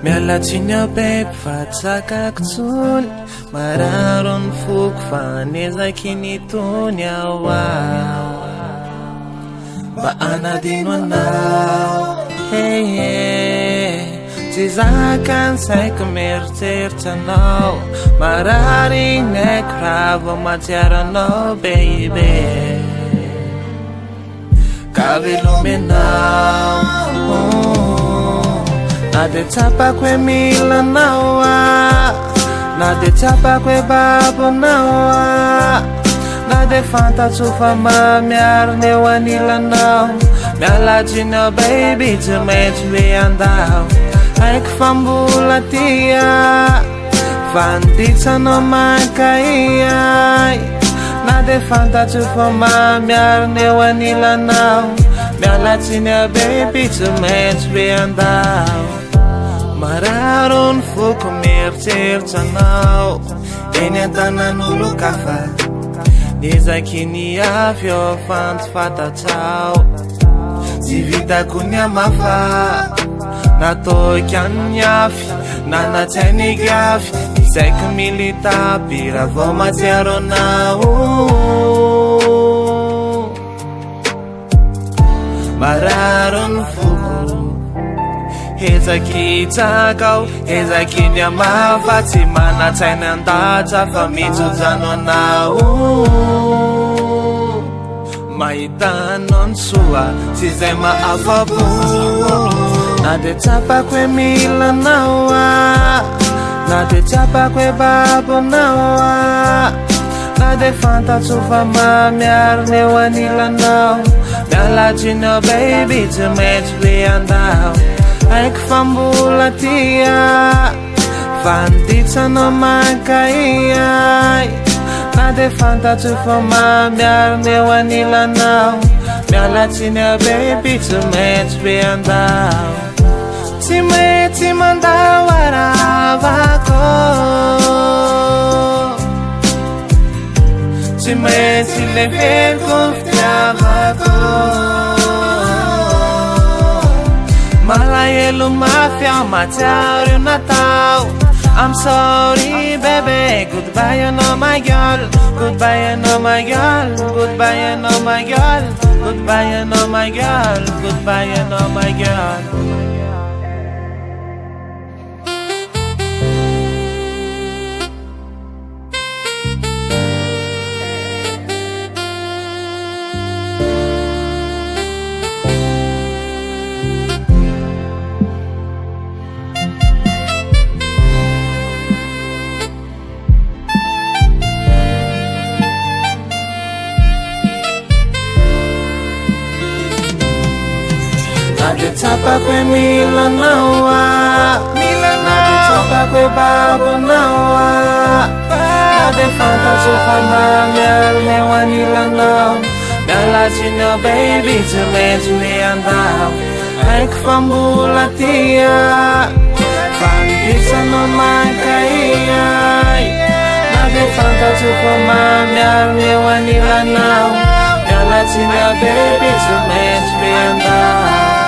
mialatsiny ao baby fa tsakako tsony mararo ny foko fa nezaky ny tony ao mba anadino anao tsy zaka ny saiko mieritseritsy anao marary ny aiko raha vao mahatsiaranao baby ka velomenao na de tsapako hoe milanao na de tsapako hoe babonao na de fantatso fa mamiarina eo anilanao mialatsiny ao baby tsy maintsy hoe andao haiko fa mbola tia fa nditsanao mankaiay na de fantatso fa mamiarina eo anilanao mialatsiny ao baby tsy maintsy hoe andao mararo ny foko mieritseritsy anao eny an-tanan'olo kafa nezaky ny afy eo fantsy fatatsao tsy vitako ny amafa nataoko any afy nanatsainy gafy isaiko militapy raha vao matsiaro anao mararo ny foko hezaky tsakao hezaky ny amafa tsy manatsainy andatsa fa mitsojano anao mahitanao ny soa tsy zay mahafapo na de tsapako hoe milanao na de tsapako hoe babonao na de fantatso fa mamiarina eo anilanao mialatsiny ao baby tsy maintsy hoe andao haiko fa mbola tia fa nditsanao mankaiay na de fantatso fa mamiarina eo anilanao mialatsiny ao baby tsy maintsy hoe andao tsy mety mandao aravako tsy mety leveko ny fitiavako malahelo mafy aho matsiaro io natao I'm sorry baby goodbye you know my girl goodbye you know my girl goodbye you know my girl goodbye you know my girl goodbye you know my girl na de tsapako hoe milanao na de tsapako hoe babonao na de fantatso fa mamiarina eo anilanao mialatsiny ao baby tsy maintsy hoe andao haiko fa mbola tia fa nditsanao mankaiay na de fantatso fa mamiarina eo anilanao mialatsiny ao baby tsy maintsy hoe andao